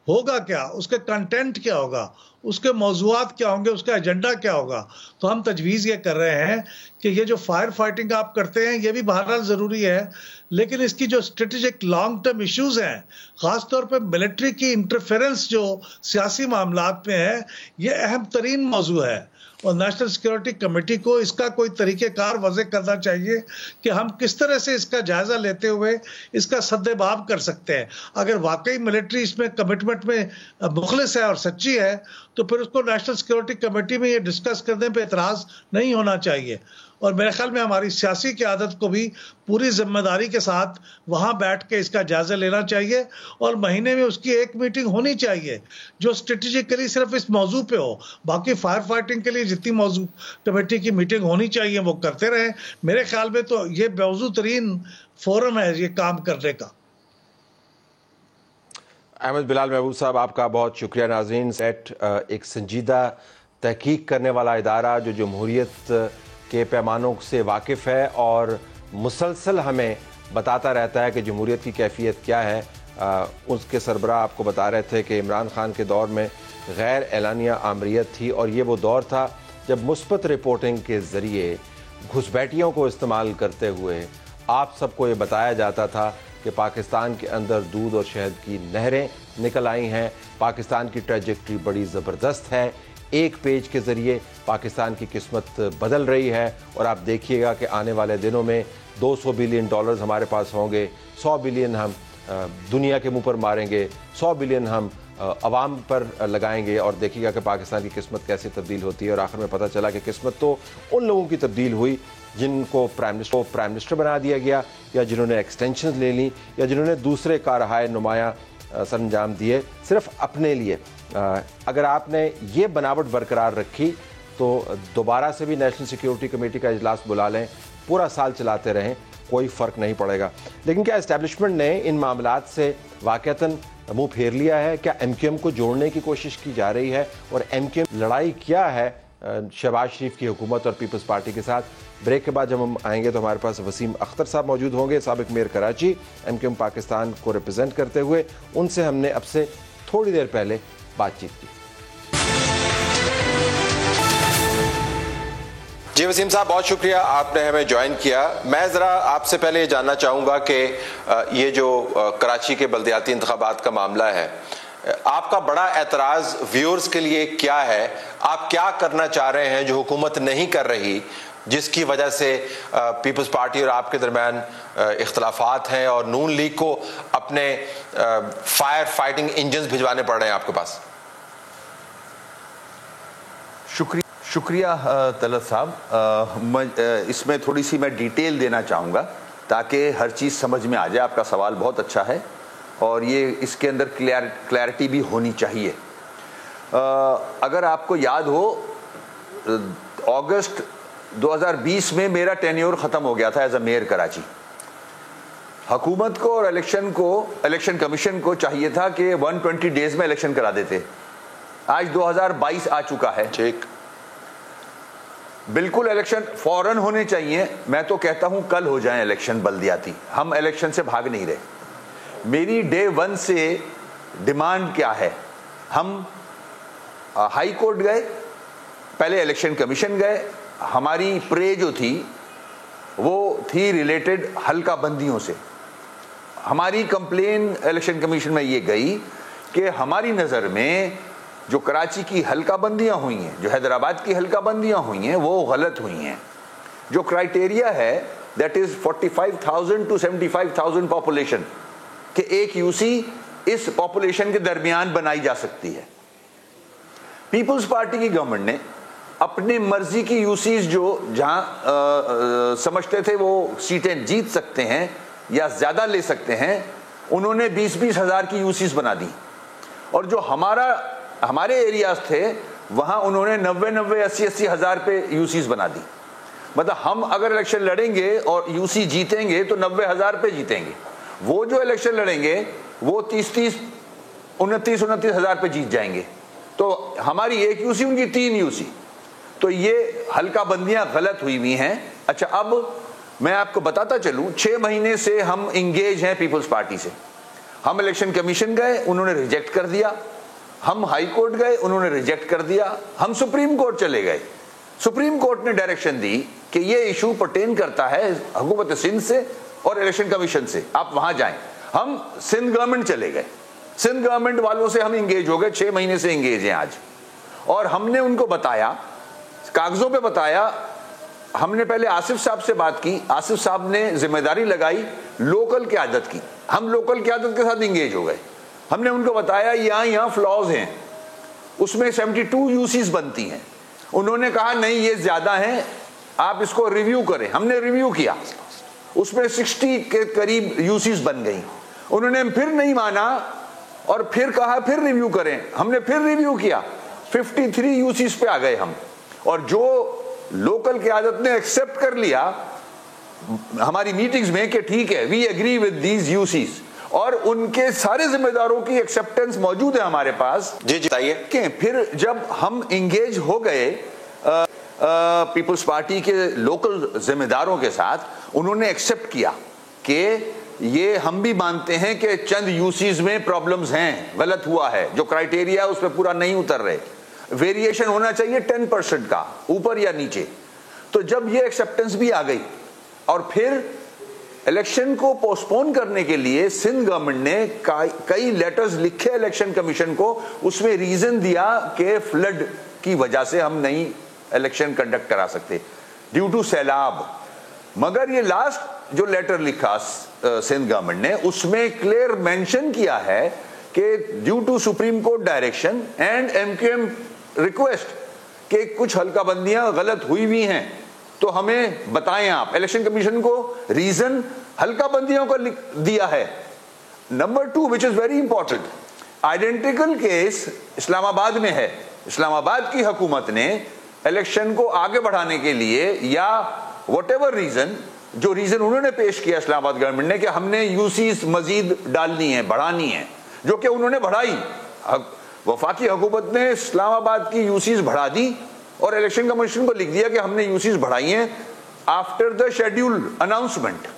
होगा क्या, उसके कंटेंट क्या होगा, उसके मौज़ूआत क्या होंगे, उसका एजेंडा क्या होगा। तो हम तजवीज़ ये कर रहे हैं कि ये जो फायर फाइटिंग आप करते हैं ये भी बहरहाल ज़रूरी है, लेकिन इसकी जो स्ट्रेटेजिक लॉन्ग टर्म इश्यूज़ हैं, ख़ास तौर पे मिलिट्री की इंटरफेरेंस जो सियासी मामलात में है, ये अहम तरीन मौजू है। और नेशनल सिक्योरिटी कमेटी को इसका कोई तरीक़ेकार वज़े करना चाहिए कि हम किस तरह से इसका जायज़ा लेते हुए इसका सद्देबाब कर सकते हैं। अगर वाकई मिलिट्री इसमें कमिटमेंट में मुखलिस है और सच्ची है तो फिर उसको नेशनल सिक्योरिटी कमेटी में ये डिस्कस करने पे एतराज़ नहीं होना चाहिए। और मेरे ख्याल में हमारी सियासी क़यादत को भी पूरी जिम्मेदारी के साथ वहाँ बैठ के इसका जायजा लेना चाहिए और महीने में उसकी एक मीटिंग होनी चाहिए जो स्ट्रेटेजिकली सिर्फ इस मौजू पे हो। बाकी फायर फाइटिंग के लिए जितनी मौजू कमेटी की मीटिंग होनी चाहिए वो करते रहें। मेरे ख्याल में तो ये मौजू तरीन फोरम है ये काम करने का। अहमद बिलाल महबूब साहब, आपका बहुत शुक्रिया। नाज़रीन, सेट एक संजीदा तहकीक करने वाला इदारा जो जमहूरियत के पैमानों से वाकिफ़ है और मुसलसल हमें बताता रहता है कि जमहूरियत की कैफियत क्या है। उसके सरबराह आपको बता रहे थे कि इमरान खान के दौर में गैर एलानिया आमरीत थी और ये वो दौर था जब मुस्बत रिपोर्टिंग के ज़रिए घुसपैठियों को इस्तेमाल करते हुए आप सबको ये बताया जाता था कि पाकिस्तान के अंदर दूध और शहद की नहरें निकल आई हैं, पाकिस्तान की ट्रैजेक्टरी बड़ी ज़बरदस्त है, एक पेज के ज़रिए पाकिस्तान की किस्मत बदल रही है। और आप देखिएगा कि आने वाले दिनों में $200 बिलियन हमारे पास होंगे, 100 बिलियन हम दुनिया के मुंह पर मारेंगे, 100 बिलियन हम अवाम पर लगाएंगे और देखिएगा कि पाकिस्तान की किस्मत कैसे तब्दील होती है। और आखिर में पता चला कि किस्मत तो उन लोगों की तब्दील हुई जिनको प्राइम मिनिस्टर बना दिया गया, या जिन्होंने एक्सटेंशन ले ली, या जिन्होंने दूसरे कारहाय नुमाया सरंजाम दिए सिर्फ अपने लिए। अगर आपने ये बनावट बरकरार रखी तो दोबारा से भी नेशनल सिक्योरिटी कमेटी का इजलास बुला लें, पूरा साल चलाते रहें, कोई फ़र्क नहीं पड़ेगा। लेकिन क्या एस्टेब्लिशमेंट ने इन मामलात से वाक़तन मुंह फेर लिया है? क्या MQM को जोड़ने की कोशिश की जा रही है? और MQM लड़ाई क्या है शहबाज शरीफ की हुकूमत और पीपल्स पार्टी के साथ? ब्रेक के बाद जब हम आएंगे तो हमारे पास वसीम अख्तर साहब मौजूद होंगे, साबिक मेयर कराची, MQM पाकिस्तान को रिप्रेजेंट करते हुए। उनसे हमने अब से थोड़ी देर पहले बातचीत की। जी वसीम साहब, बहुत शुक्रिया आपने हमें ज्वाइन किया। मैं ज़रा आपसे पहले ये जानना चाहूँगा कि ये जो कराची के बल्दियाती इंतखाबात का मामला है, आपका बड़ा एतराज़ व्यूअर्स के लिए क्या है? आप क्या करना चाह रहे हैं जो हुकूमत नहीं कर रही, जिसकी वजह से पीपल्स पार्टी और आपके दरमियान इख्तलाफात हैं और नून लीग को अपने फायर फाइटिंग इंजन भिजवाने पड़ रहे हैं आपके पास? शुक्रिया तलत साहब। इसमें थोड़ी सी मैं डिटेल देना चाहूँगा ताकि हर चीज़ समझ में आ जाए। आपका सवाल बहुत अच्छा है और ये इसके अंदर क्लैरिटी भी होनी चाहिए। अगर आपको याद हो, अगस्त 2020 में मेरा टेन्योर ख़त्म हो गया था एज अ मेयर कराची। हुकूमत को और इलेक्शन कमीशन को चाहिए था कि 120 डेज में इलेक्शन करा देते। आज 2022 आ चुका है। ठीक, बिल्कुल इलेक्शन फौरन होने चाहिए। मैं तो कहता हूं कल हो जाए इलेक्शन बल्दियाती। हम इलेक्शन से भाग नहीं रहे। मेरी डे 1 से डिमांड क्या है? हम हाई कोर्ट गए, पहले इलेक्शन कमीशन गए। हमारी प्रे जो थी वो थी रिलेटेड हल्का बंदियों से। हमारी कंप्लेन इलेक्शन कमीशन में ये गई कि हमारी नज़र में जो कराची की हल्का बंदियाँ हुई हैं, जो हैदराबाद की हल्का बंदियाँ हुई हैं, वो गलत हुई हैं। जो क्राइटेरिया है दैट इज़ 45,000 to 75,000 पॉपुलेशन कि एक यूसी इस पॉपुलेशन के दरमियान बनाई जा सकती है। पीपल्स पार्टी की गवर्नमेंट ने अपने मर्जी की यूसीज जो जहां समझते थे वो सीटें जीत सकते हैं या ज्यादा ले सकते हैं, उन्होंने 20-20 हज़ार की यूसीज बना दी। और जो हमारे एरियाज थे वहां उन्होंने 90-90, 80-80 हज़ार पे यूसीज बना दी। मतलब हम अगर इलेक्शन लड़ेंगे और यूसी जीतेंगे तो 90 हज़ार पे जीतेंगे। वो जो इलेक्शन लड़ेंगे वो 30-30, 29-29 हज़ार पे जीत जाएंगे। तो हमारी एक यूसी, उनकी 3 यूसी। तो ये हल्का बंदियां गलत हुई हुई हैं। अच्छा, अब मैं आपको बताता चलूं, 6 महीने से हम इंगेज हैं पीपल्स पार्टी से। हम इलेक्शन कमीशन गए, उन्होंने रिजेक्ट कर दिया। हम हाई कोर्ट गए, उन्होंने रिजेक्ट कर दिया। हम सुप्रीम कोर्ट चले गए। सुप्रीम कोर्ट ने डायरेक्शन दी कि ये इशू पर्टेन करता है हुकूमत सिंध से और इलेक्शन कमीशन से, आप वहां जाएं। हम सिंध गवर्नमेंट चले गए। सिंध गवर्नमेंट वालों से हम इंगेज हो गए, 6 महीने से इंगेज हैं आज। और हमने उनको बताया, कागजों पे बताया। हमने पहले आसिफ साहब से बात की। आसिफ साहब ने जिम्मेदारी लगाई लोकल क़यादत की। हम लोकल क़यादत के साथ इंगेज हो गए। हमने उनको बताया यहाँ फ्लॉज हैं, उसमें 72 यूसीज बनती हैं। उन्होंने कहा नहीं, ये ज्यादा हैं, आप इसको रिव्यू करें। हमने रिव्यू किया, उसमें 60 के करीब यूसीज बन गई। उन्होंने फिर नहीं माना और फिर कहा फिर रिव्यू करें। हमने फिर रिव्यू किया, 53 यूसीज पे आ गए हम। और जो लोकल क़यादत ने एक्सेप्ट कर लिया हमारी मीटिंग्स में कि ठीक है, we agree with these UCs, और उनके सारे जिम्मेदारों की एक्सेप्टेंस मौजूद है हमारे पास। जी बताइए। फिर जब हम इंगेज हो गए पीपल्स पार्टी के लोकल जिम्मेदारों के साथ, उन्होंने एक्सेप्ट किया कि ये हम भी मानते हैं कि चंद यूसीज में प्रॉब्लम्स हैं, गलत हुआ है, जो क्राइटेरिया उस पर पूरा नहीं उतर रहे, वेरिएशन होना चाहिए 10% का, ऊपर या नीचे। तो जब ये एक्सेप्टेंस भी आ गई और फिर इलेक्शन को पोस्टपोन करने के लिए सिंध गवर्नमेंट ने कई लेटर्स लिखे इलेक्शन कमीशन को, उसमें रीजन दिया कि फ्लड की वजह से हम नहीं इलेक्शन कंडक्ट करा सकते ड्यू टू सैलाब। मगर ये लास्ट जो लेटर लिखा सिंध गवर्नमेंट ने, उसमें क्लियर मेंशन किया है कि due to supreme court direction and MQM request के कुछ हल्काबंदियां गलत हुई भी हैं, तो हमें बताएं आप। इलेक्शन कमीशन को रीजन हल्काबंदियों का दिया है। Number 2 which is very important, identical case Islamabad में है। इस्लामाबाद की हुकूमत ने इलेक्शन को आगे बढ़ाने के लिए या व्हाटएवर रीजन, जो रीजन उन्होंने पेश किया इस्लामाबाद गवर्नमेंट ने कि हमने यूसीज मजीद डालनी है, बढ़ानी है, जो कि उन्होंने बढ़ाई। वफाकी हुकूमत ने इस्लामाबाद की यूसीज बढ़ा दी और इलेक्शन कमीशन को लिख दिया कि हमने यूसीज बढ़ाई हैं आफ्टर द शेड्यूल अनाउंसमेंट।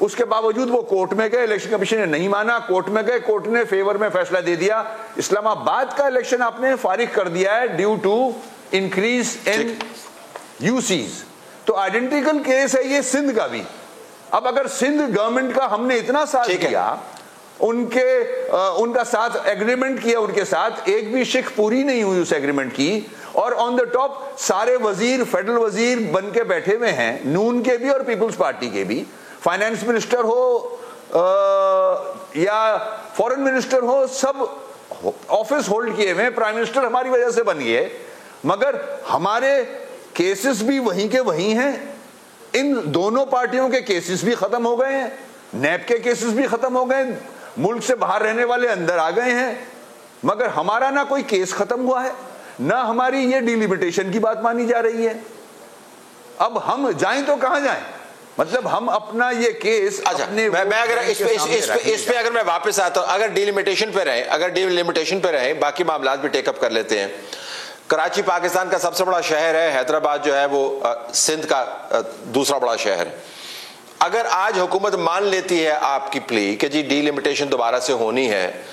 उसके बावजूद वो कोर्ट में गए, इलेक्शन कमीशन ने नहीं माना, कोर्ट में गए, कोर्ट ने फेवर में फैसला दे दिया, इस्लामाबाद का इलेक्शन आपने फारिग कर दिया है due to increase in UCs. तो आइडेंटिकल केस है ये सिंध का भी। अब अगर सिंध गवर्नमेंट का हमने इतना साथ दिया, उनका साथ एग्रीमेंट किया, उनके साथ एक भी शिक पूरी नहीं हुई उस एग्रीमेंट की, और ऑन द टॉप सारे वजीर फेडरल वजीर बन के बैठे हुए हैं, नून के भी और पीपल्स पार्टी के भी, फाइनेंस मिनिस्टर हो या फॉरेन मिनिस्टर हो, सब ऑफिस होल्ड किए हुए। प्राइम मिनिस्टर हमारी वजह से बन गए, मगर हमारे केसेस भी वहीं के वहीं हैं। इन दोनों पार्टियों के केसेस भी खत्म हो गए हैं, नैब के केसेस भी खत्म हो गए, मुल्क से बाहर रहने वाले अंदर आ गए हैं, मगर हमारा ना कोई केस खत्म हुआ है, ना हमारी ये डिलिमिटेशन की बात मानी जा रही है। अब हम जाएं तो कहां जाएं? मतलब हम अपना ये केस अपने मैं अगर इस पे अगर मैं वापस आता हूं, अगर डिलिमिटेशन पे रहे बाकी मामला भी टेकअप कर लेते हैं। कराची पाकिस्तान का सबसे बड़ा शहर है, हैदराबाद जो है वो सिंध का दूसरा बड़ा शहर है। अगर आज हुकूमत मान लेती है आपकी प्ली कि जी डिलिमिटेशन दोबारा से होनी है,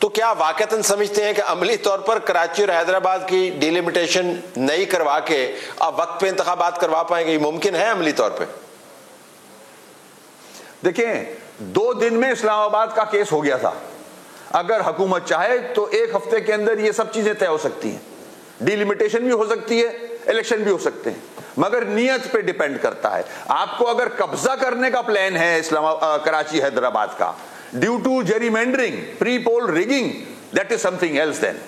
तो क्या वाकईतन समझते हैं कि अमली तौर पर कराची और हैदराबाद की डिलिमिटेशन नई करवा के अब वक्त पे इंतखाबात करवा पाएंगे? मुमकिन है अमली तौर पे? देखें, 2 दिन में इस्लामाबाद का केस हो गया था। अगर हुकूमत चाहे तो 1 हफ्ते के अंदर ये सब चीजें तय हो सकती हैं। डिलिमिटेशन भी हो सकती है, इलेक्शन भी हो सकते हैं, मगर नियत पे डिपेंड करता है। आपको अगर कब्जा करने का प्लान है कराची हैदराबाद का due to gerrymandering, pre poll rigging, that is something else. Then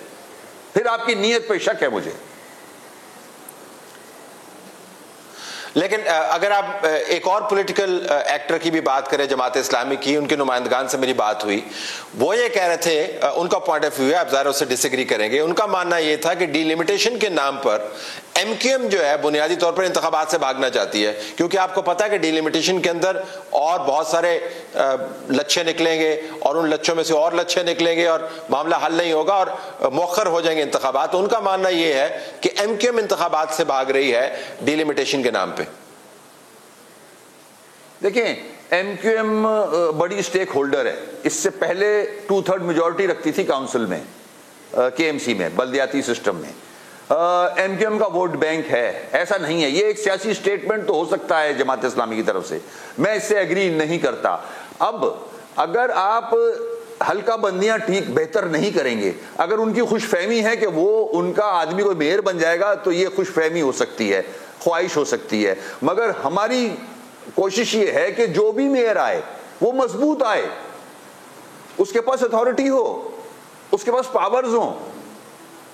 फिर आपकी नियत पे शक है मुझे। लेकिन अगर आप एक और पॉलिटिकल एक्टर की भी बात करें, जमात इस्लामी की, उनके नुमाइंदगान से मेरी बात हुई, वो ये कह रहे थे, उनका पॉइंट ऑफ व्यू है, आप ज़रा उससे डिसएग्री करेंगे, उनका मानना ये था कि डिलिमिटेशन के नाम पर एमक्यूएम जो है बुनियादी तौर पर इंतखाबात से भागना चाहती है, क्योंकि आपको पता है कि डिलिमिटेशन के अंदर और बहुत सारे लच्छे निकलेंगे और उन लच्छों में से और लच्छे निकलेंगे और मामला हल नहीं होगा और मौखर हो जाएंगे इंतखाबात। तो उनका मानना ये है कि एमक्यूएम इंतखाबात से भाग रही है डिलिमिटेशन के नाम पे। देखिए, एमक्यूएम बड़ी स्टेक होल्डर है। इससे पहले 2/3 मेजॉरिटी रखती थी काउंसिल में, केएमसी में, बल्दियाती सिस्टम में। एमक्यूएम का वोट बैंक है, ऐसा नहीं है। ये एक सियासी स्टेटमेंट तो हो सकता है जमात इस्लामी की तरफ से, मैं इससे एग्री नहीं करता। अब अगर आप हल्का बंदियां ठीक बेहतर नहीं करेंगे, अगर उनकी खुशफहमी है कि वो उनका आदमी कोई मेयर बन जाएगा, तो ये खुशफहमी हो सकती है, ख्वाहिश हो सकती है, मगर हमारी कोशिश ये है कि जो भी मेयर आए वो मजबूत आए, उसके पास अथॉरिटी हो, उसके पास पावर्स हो।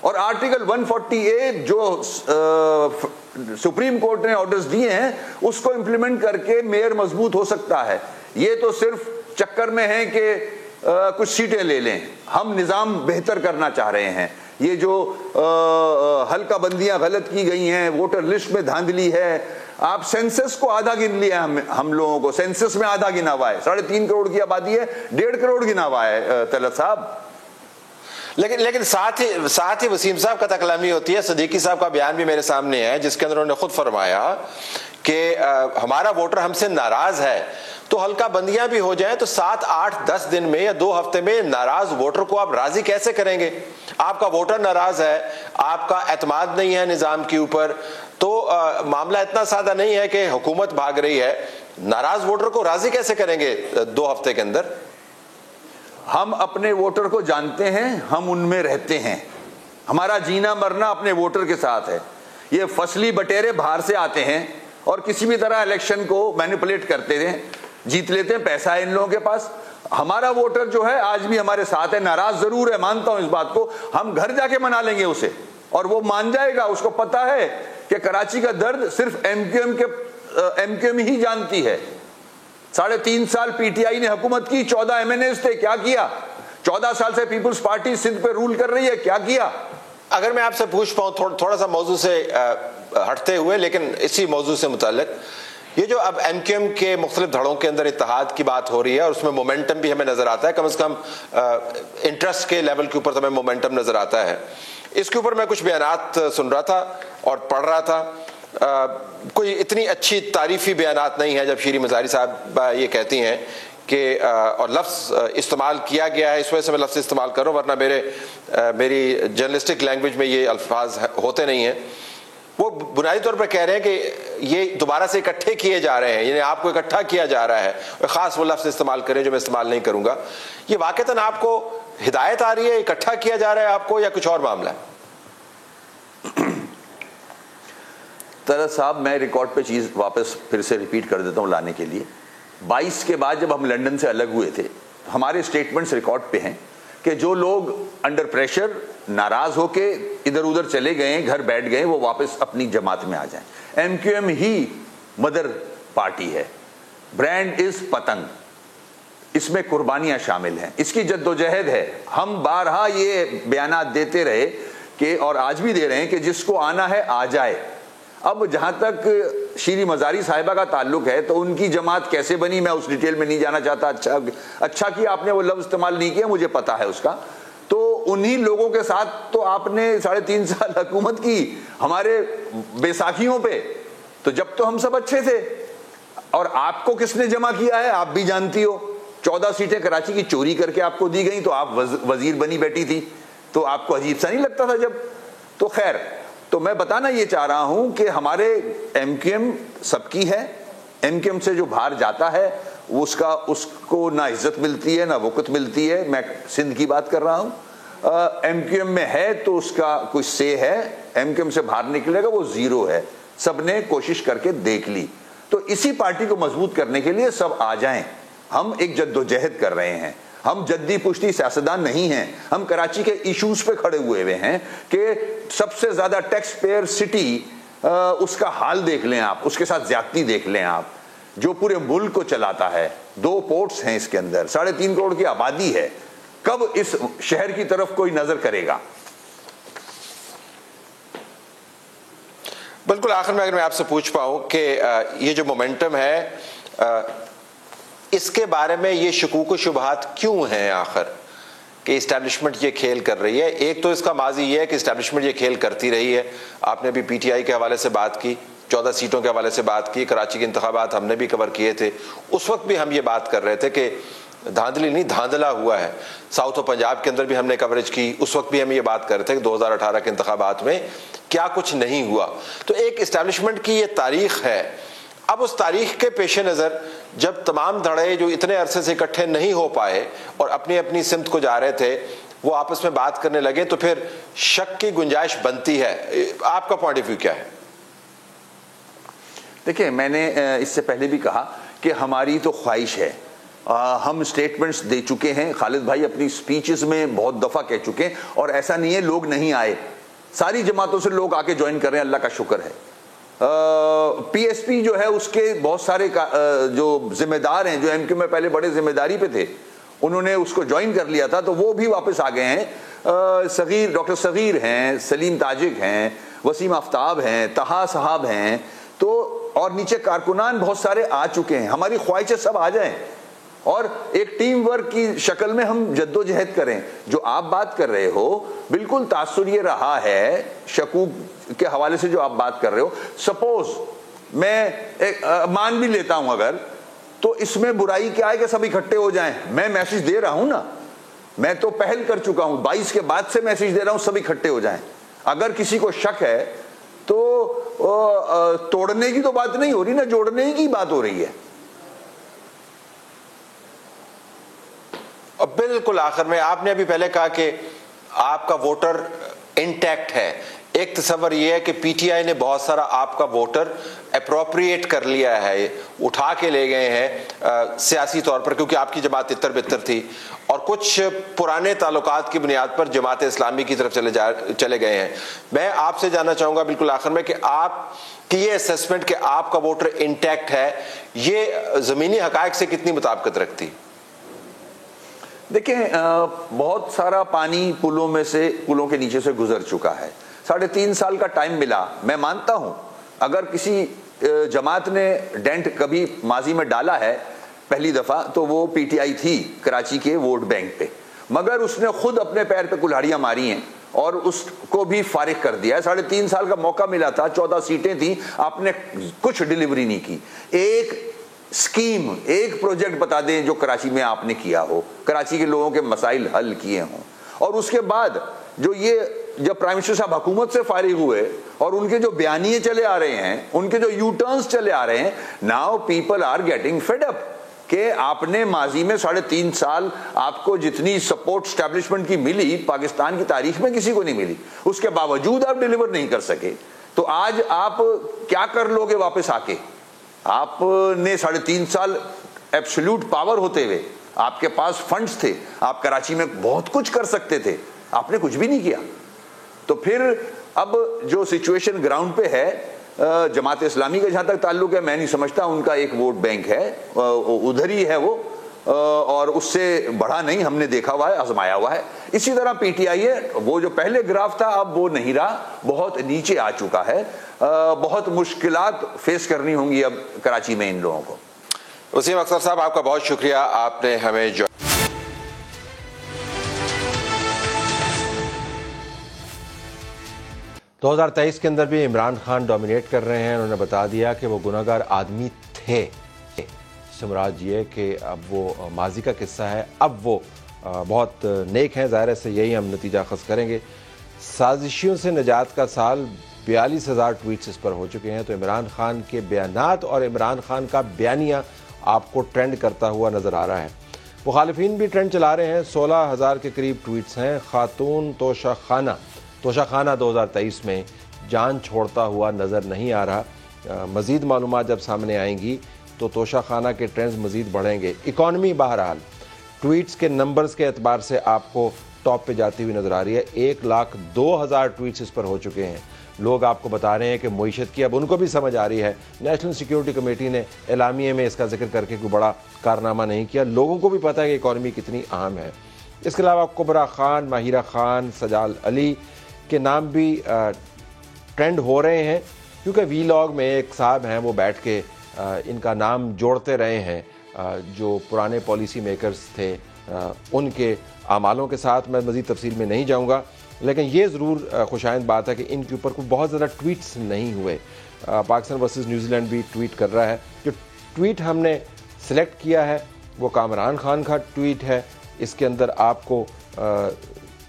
और आर्टिकल 148 जो सुप्रीम कोर्ट ने ऑर्डर्स दिए हैं उसको इंप्लीमेंट करके मेयर मजबूत हो सकता है। ये तो सिर्फ चक्कर में है कि कुछ सीटें ले लें। हम निजाम बेहतर करना चाह रहे हैं। ये जो हल्का बंदियां गलत की गई हैं, वोटर लिस्ट में धांधली है, आप सेंसस को आधा गिन लिया हम लोगों को, सेंसस में आधा गिना हुआ है। 3.5 करोड़ की आबादी है, 1.5 करोड़ गिना हुआ है तलत साहब। लेकिन साथ ही वसीम साहब का तकलामी होती है। सदीकी साहब का बयान भी मेरे सामने है जिसके अंदर उन्होंने खुद फरमाया कि हमारा वोटर हमसे नाराज है, तो हल्का बंदियां भी हो जाएं तो 7, 8, 10 दिन में या 2 हफ्ते में नाराज वोटर को आप राजी कैसे करेंगे? आपका वोटर नाराज है, आपका एतमाद नहीं है निजाम के ऊपर, तो मामला इतना सादा नहीं है कि हुकूमत भाग रही है। नाराज वोटर को राजी कैसे करेंगे 2 हफ्ते के अंदर? हम अपने वोटर को जानते हैं, हम उनमें रहते हैं। हमारा जीना मरना अपने वोटर के साथ है। ये फसली बटेरे बाहर से आते हैं और किसी भी तरह इलेक्शन को मैनिपुलेट करते हैं, जीत लेते हैं, पैसा है इन लोगों के पास। हमारा वोटर जो है आज भी हमारे साथ है, नाराज जरूर है, मानता हूं इस बात को। हम घर जाके मना लेंगे उसे और वो मान जाएगा। उसको पता है कि कराची का दर्द सिर्फ एमक्यूएम ही जानती है। 3.5 साल पीटीआई ने हुकूमत की, 14 एमएनएस थे, क्या किया? 14 साल से पीपुल्स पार्टी सिंध पे रूल कर रही है, क्या किया? अगर मैं आपसे पूछ पाऊं थोड़ा सा मौजू से हटते हुए, लेकिन इसी मौजू से मुताल्लिक, ये जो अब एमक्यूएम के मुख्तलिफ धड़ों के अंदर इत्तेहाद की बात हो रही है और उसमें मोमेंटम भी हमें नजर आता है, कम से कम इंटरेस्ट के लेवल के ऊपर तो हमें मोमेंटम नजर आता है। इसके ऊपर मैं कुछ बयानात सुन रहा था और पढ़ रहा था। कोई इतनी अच्छी तारीफी बयानात नहीं है जब शीरी मज़ारी साहब ये कहती हैं कि और लफ्ज़ इस्तेमाल किया गया है, इस वजह से मैं लफ्ज़ इस्तेमाल कर रहा हूँ, वरना मेरी जर्नलिस्टिक लैंग्वेज में ये अल्फाज होते नहीं हैं। वो बुनियादी तौर पर कह रहे हैं कि ये दोबारा से इकट्ठे किए जा रहे हैं, यानी आपको इकट्ठा किया जा रहा है। ख़ास वो लफ्ज़ इस्तेमाल करें जो मैं इस्तेमाल नहीं करूँगा। ये वाक़तन आपको हिदायत आ रही है, इकट्ठा किया जा रहा है आपको, या कुछ और मामला है? तलत साहब, मैं रिकॉर्ड पे चीज़ वापस फिर से रिपीट कर देता हूँ लाने के लिए। 22 के बाद जब हम लंदन से अलग हुए थे, हमारे स्टेटमेंट्स रिकॉर्ड पे हैं कि जो लोग अंडर प्रेशर नाराज होके इधर उधर चले गए, घर बैठ गए, वो वापस अपनी जमात में आ जाएं। एमक्यूएम ही मदर पार्टी है, ब्रांड इज पतंग, इसमें कुर्बानियां शामिल हैं, इसकी जद्दोजहद है। हम बारहा ये बयानात देते रहे कि, और आज भी दे रहे हैं कि जिसको आना है आ जाए। अब जहां तक शीरी मज़ारी साहिबा का ताल्लुक है तो उनकी जमात कैसे बनी, मैं उस डिटेल में नहीं जाना चाहता। अच्छा कि आपने वो लफ्ज़ इस्तेमाल नहीं किया, मुझे पता है उसका। तो उन्हीं लोगों के साथ तो आपने 3.5 साल हुकूमत की हमारे बैसाखियों पे, तो जब तो हम सब अच्छे थे। और आपको किसने जमा किया है आप भी जानती हो। 14 सीटें कराची की चोरी करके आपको दी गई तो आप वजीर बनी बैठी थी, तो आपको अजीब सा नहीं लगता था जब? तो खैर, तो मैं बताना ये चाह रहा हूं कि हमारे एमक्यूएम सबकी है। एमक्यूएम से जो बाहर जाता है उसको ना इज्जत मिलती है ना वक़्त मिलती है। मैं सिंध की बात कर रहा हूं। एमक्यूएम में है तो उसका कुछ से है, एमक्यूएम से बाहर निकलेगा वो जीरो है। सबने कोशिश करके देख ली। तो इसी पार्टी को मजबूत करने के लिए सब आ जाएं। हम एक जद्दोजहद कर रहे हैं, हम जद्दी पुश्ती सियासतदान नहीं हैं। हम कराची के इश्यूज पे खड़े हुए हैं कि सबसे ज्यादा टैक्स पेयर सिटी, उसका हाल देख लें आप, उसके साथ ज्यादती देख लें आप, जो पूरे मुल्क को चलाता है। 2 पोर्ट्स हैं इसके अंदर, 3.5 करोड़ की आबादी है। कब इस शहर की तरफ कोई नजर करेगा? बिल्कुल आखिर में अगर मैं आपसे पूछ पाऊं कि ये जो मोमेंटम है, इसके बारे में ये शकूक शुबहात क्यों हैं आखिर कि इस्टेब्लिशमेंट ये खेल कर रही है? एक तो इसका माजी ये है कि इस्टेब्लिशमेंट ये खेल करती रही है। आपने भी पीटीआई के हवाले से बात की, 14 सीटों के हवाले से बात की, कराची के इंतखाबात हमने भी कवर किए थे। उस वक्त भी हम ये बात कर रहे थे कि धांधली नहीं धांधला हुआ है। साउथ और पंजाब के अंदर भी हमने कवरेज की, उस वक्त भी हम ये बात कर रहे थे कि 2018 के इंतखाबात में क्या कुछ नहीं हुआ। तो एक इस्टेब्लिशमेंट की ये तारीख है। अब उस तारीख के पेश नज़र जब तमाम धड़े जो इतने अरसे से इकट्ठे नहीं हो पाए और अपनी अपनी सिमत को जा रहे थे, वो आपस में बात करने लगे, तो फिर शक की गुंजाइश बनती है। आपका पॉइंट ऑफ व्यू क्या है? देखिए, मैंने इससे पहले भी कहा कि हमारी तो ख्वाहिश है, हम स्टेटमेंट्स दे चुके हैं। खालिद भाई अपनी स्पीचेस में बहुत दफ़ा कह चुके हैं, और ऐसा नहीं है लोग नहीं आए, सारी जमातों से लोग आके ज्वाइन कर रहे हैं, अल्लाह का शुक्र है। पीएसपी जो है उसके बहुत सारे जो जिम्मेदार हैं, जो एमक्यू में पहले बड़े जिम्मेदारी पे थे, उन्होंने उसको ज्वाइन कर लिया था, तो वो भी वापस आ गए हैं। सगीर, डॉक्टर सगीर हैं, सलीम ताजिक हैं, वसीम आफ्ताब हैं, तहा साहब हैं, तो और नीचे कारकुनान बहुत सारे आ चुके हैं। हमारी ख्वाहिश है सब आ जाएं और एक टीम वर्क की शक्ल में हम जद्दोजहद करें। जो आप बात कर रहे हो, बिल्कुल तासुर ये रहा है, शकूक के हवाले से जो आप बात कर रहे हो, सपोज मैं मान भी लेता हूं अगर, तो इसमें बुराई क्या है कि सब इकट्ठे हो जाएं। मैं मैसेज दे रहा हूं ना, मैं तो पहल कर चुका हूं, 22 के बाद से मैसेज दे रहा हूं सब इकट्ठे हो जाएं। अगर किसी को शक है तो तोड़ने की तो बात नहीं हो रही ना, जोड़ने की बात हो रही है। और बिल्कुल आखिर में आपने अभी पहले कहा कि आपका वोटर इंटैक्ट है। एक तस्वर यह है कि पीटीआई ने बहुत सारा आपका वोटर अप्रोप्रिएट कर लिया है, उठा के ले गए हैं सियासी तौर पर, क्योंकि आपकी जमात तितर बितर थी, और कुछ पुराने ताल्लुकात की बुनियाद पर जमात इस्लामी की तरफ चले गए हैं। मैं आपसे जानना चाहूंगा बिल्कुल आखिर में कि आप कि ये असेसमेंट कि आपका वोटर इंटैक्ट है, ये जमीनी हकायक से कितनी मुताबिकत रखती? देखिए, बहुत सारा पानी पुलों के नीचे से गुजर चुका है। 3.5 साल का टाइम मिला। मैं मानता हूं अगर किसी जमात ने डेंट कभी माजी में डाला है पहली दफा, तो वो पीटीआई थी कराची के वोट बैंक पे, मगर उसने खुद अपने पैर पे कुल्हाड़ियां मारी हैं और उसको भी फारिग कर दिया है। 3.5 साल का मौका मिला था, 14 सीटें थी, आपने कुछ डिलीवरी नहीं की। एक स्कीम, एक प्रोजेक्ट बता दें जो कराची में आपने किया हो, कराची के लोगों के मसाइल हल किए हों। और उसके बाद जब प्राइम मिनिस्टर साहब हुकूमत से फारिग हुए और उनके जो बयानिए चले आ रहे हैं, उनके जो यू टर्न्स चले आ रहे हैं, now people are getting fed up कि आपने माजी में 3.5 साल आपको जितनी सपोर्ट स्टैब्लिशमेंट की मिली, पाकिस्तान की तारीख में किसी को नहीं मिली, उसके बावजूद आप डिलीवर नहीं कर सके। तो आज आप क्या कर लोगे वापस आके? आपने 3.5 साल एब्सोल्यूट पावर होते हुए, आपके पास फंड्स थे, आप कराची में बहुत कुछ कर सकते थे, आपने कुछ भी नहीं किया। तो फिर अब जो सिचुएशन ग्राउंड पे है, जमात इस्लामी का जहां तक ताल्लुक है, मैं नहीं समझता उनका एक वोट बैंक है, उधर ही है वो, और उससे बढ़ा नहीं हमने देखा हुआ है, आजमाया हुआ है। इसी तरह पीटीआई है, वो जो पहले ग्राफ था अब वो नहीं रहा, बहुत नीचे आ चुका है। बहुत मुश्किलात फेस करनी होंगी अब कराची में इन लोगों को। वसीम अख्तर साहब, आपका बहुत शुक्रिया, आपने हमें जो 2023 के अंदर भी इमरान खान डोमिनेट कर रहे हैं। उन्होंने बता दिया कि वो गुनहगार आदमी थे। मुराद ये कि अब वो माजी का किस्सा है, अब वो बहुत नेक हैं, ज़ाहिर से यही हम नतीजा ख़स करेंगे। साजिशियों से निजात का साल, 42,000 ट्वीट्स इस पर हो चुके हैं। तो इमरान खान के बयानात और इमरान खान का बयानिया आपको ट्रेंड करता हुआ नज़र आ रहा है। मुखालिफिन भी ट्रेंड चला रहे हैं। 16,000 के करीब ट्वीट्स हैं। खातून तोशाखाना 2023 में जान छोड़ता हुआ नज़र नहीं आ रहा। मज़ीद मालूमात जब सामने आएंगी तो तोशाखाना के ट्रेंड्स मज़ीद बढ़ेंगे। इकॉनमी बहरहाल ट्वीट्स के नंबर्स के एतबार से आपको टॉप पे जाती हुई नज़र आ रही है। 1,02,000 ट्वीट्स इस पर हो चुके हैं। लोग आपको बता रहे हैं कि मईशत की अब उनको भी समझ आ रही है। नेशनल सिक्योरिटी कमेटी ने एलामिये में इसका जिक्र करके कोई बड़ा कारनामा नहीं किया। लोगों को भी पता है कि इकॉनमी कितनी अहम है। इसके अलावा कुबरा खान, माहिरा खान, सजाल अली के नाम भी ट्रेंड हो रहे हैं, क्योंकि वीलॉग में एक साहब हैं वो बैठ के इनका नाम जोड़ते रहे हैं जो पुराने पॉलिसी मेकर्स थे उनके आमालों के साथ। मैं मज़ीद तफसील में नहीं जाऊंगा, लेकिन ये ज़रूर खुशाइंद बात है कि इनके ऊपर कोई बहुत ज़्यादा ट्वीट्स नहीं हुए। पाकिस्तान वर्सेस न्यूजीलैंड भी ट्वीट कर रहा है। जो ट्वीट हमने सिलेक्ट किया है वो कामरान खान का ट्वीट है। इसके अंदर आपको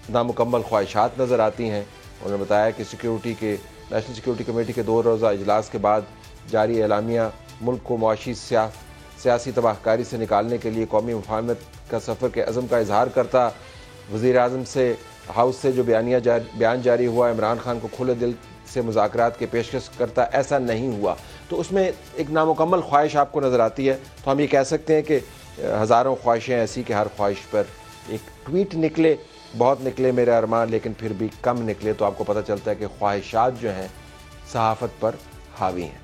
नामुकम्मल ख्वाहिशात नज़र आती हैं। उन्होंने बताया कि नेशनल सिक्योरिटी कमेटी के 2 रोज़ा इजलास के बाद जारी एलामिया मुल्क को मुआशी सियासी तबाहकारी से निकालने के लिए कौमी मुफाहमत का सफ़र के अज़म का इजहार करता। वज़ीर आज़म से हाउस से जो बयान जारी हुआ, इमरान खान को खुले दिल से मुज़ाकरात की पेशकश करता, ऐसा नहीं हुआ। तो उसमें एक नामुकम्मल ख्वाहिश आपको नज़र आती है। तो हम ये कह सकते हैं कि हज़ारों ख्वाहिशें ऐसी कि हर ख्वाहिश पर एक ट्वीट निकले। बहुत निकले मेरे अरमान, लेकिन फिर भी कम निकले। तो आपको पता चलता है कि ख्वाहिशात जो हैं सहाफ़त पर हावी हैं।